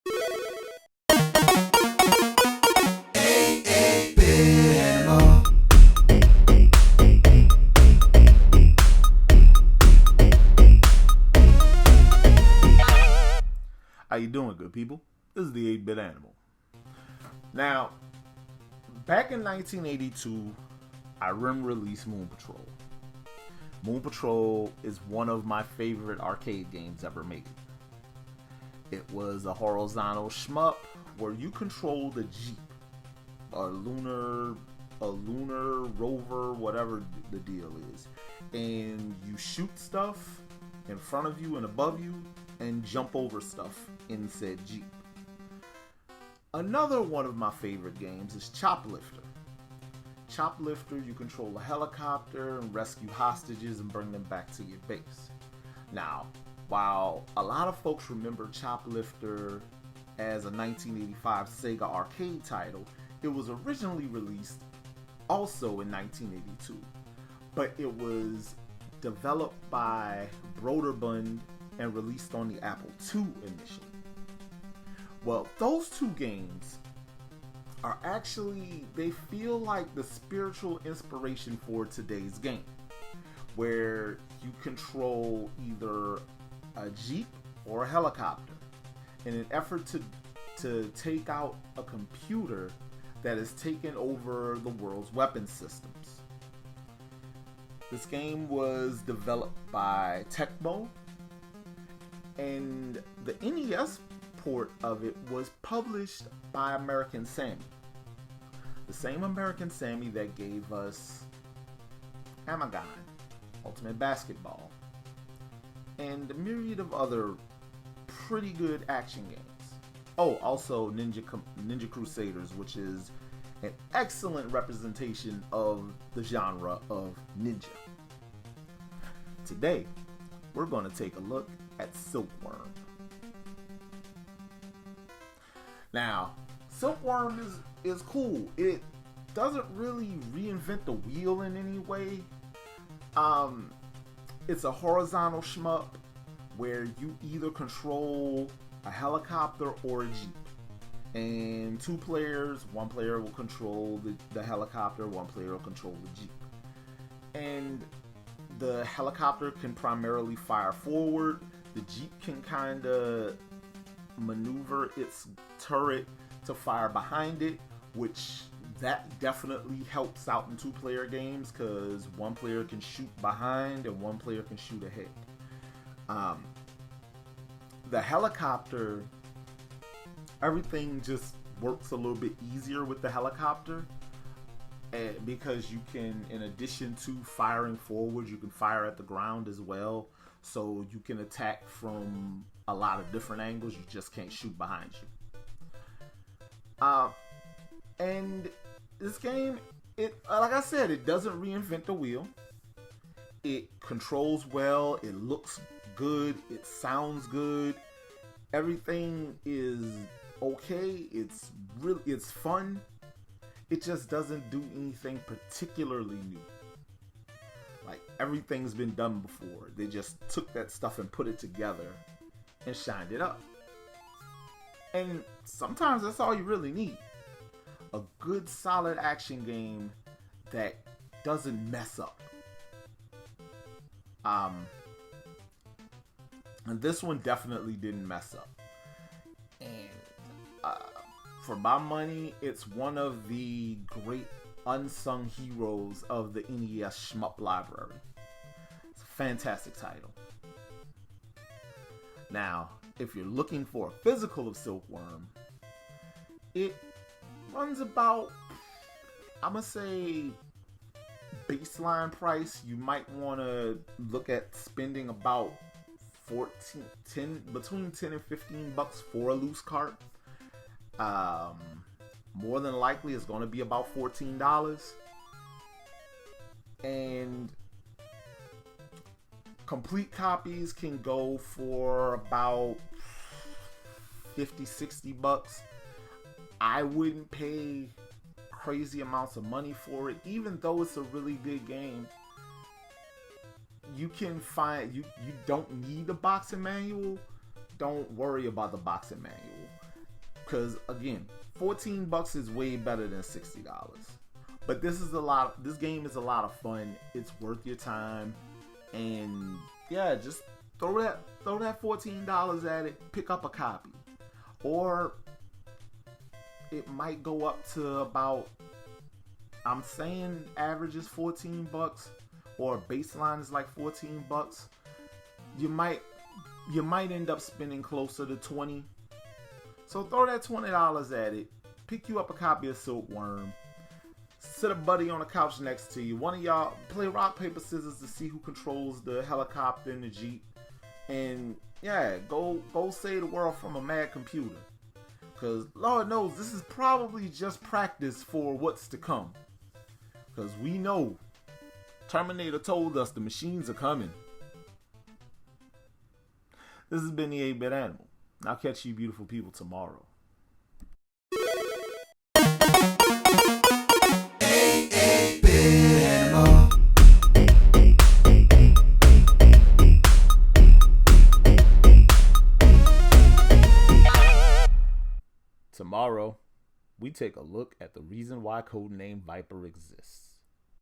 How you doing, good people? This is the 8-Bit Animal. Now, back in 1982, Irem released Moon Patrol. Moon Patrol is one of my favorite arcade games ever made. It was a horizontal shmup where you controlled a Jeep, a lunar rover, whatever the deal is, and you shoot stuff in front of you and above you and jump over stuff in said Jeep. Another one of my favorite games is Choplifter. Choplifter, you control a helicopter and rescue hostages and bring them back to your base. Now, while a lot of folks remember Choplifter as a 1985 Sega arcade title, it was originally released also in 1982, but it was developed by Broderbund and released on the Apple II initially. Well, those two games are actually, they feel like the spiritual inspiration for today's game, where you control either a Jeep or a helicopter in an effort to take out a computer that has taken over the world's weapon systems. This game was developed by Tecmo, and the NES port of it was published by American Sammy. The same American Sammy that gave us Amagon, Ultimate Basketball, and a myriad of other pretty good action games. Oh, also Ninja Crusaders, which is an excellent representation of the genre of ninja. Today, we're going to take a look at Silkworm. Now, Silkworm is cool. It doesn't really reinvent the wheel in any way. It's a horizontal shmup where you either control a helicopter or a Jeep. And two players, one player will control the helicopter, one player will control the Jeep. And the helicopter can primarily fire forward. The Jeep can kind of maneuver its turret to fire behind it, which that definitely helps out in two-player games because one player can shoot behind and one player can shoot ahead. The helicopter, everything just works a little bit easier with the helicopter because you can, in addition to firing forward, you can fire at the ground as well. So you can attack from a lot of different angles. You just can't shoot behind you. And this game, it like I said, it doesn't reinvent the wheel. It controls well. It looks good. It sounds good. Everything is okay. It's fun. It just doesn't do anything particularly new. Like, everything's been done before. They just took that stuff and put it together and shined it up. And sometimes that's all you really need. A good, solid action game that doesn't mess up. And this one definitely didn't mess up. And for my money, it's one of the great unsung heroes of the NES shmup library. It's a fantastic title. Now, if you're looking for a physical of Silkworm, it runs about, I'm gonna say, baseline price. You might want to look at spending about between 10 and 15 bucks for a loose cart. More than likely it's going to be about $14. And complete copies can go for about 50-60 bucks. I wouldn't pay crazy amounts of money for it, even though it's a really good game. You can find, you don't need a boxing manual. Don't worry about the boxing manual. Because again, $14 is way better than $60. But this game is a lot of fun. It's worth your time. And yeah, just throw that $14 at it, pick up a copy. Or it might go up to about, I'm saying average is $14 or baseline is like $14. You might end up spending closer to $20. So throw that $20 at it. Pick you up a copy of Silkworm. Sit a buddy on the couch next to you. One of y'all play rock, paper, scissors to see who controls the helicopter and the Jeep. And yeah, go save the world from a mad computer. Because Lord knows this is probably just practice for what's to come. Because we know Terminator told us the machines are coming. This has been the 8-Bit Animal. I'll catch you beautiful people tomorrow. Tomorrow, we take a look at the reason why codename Viper exists.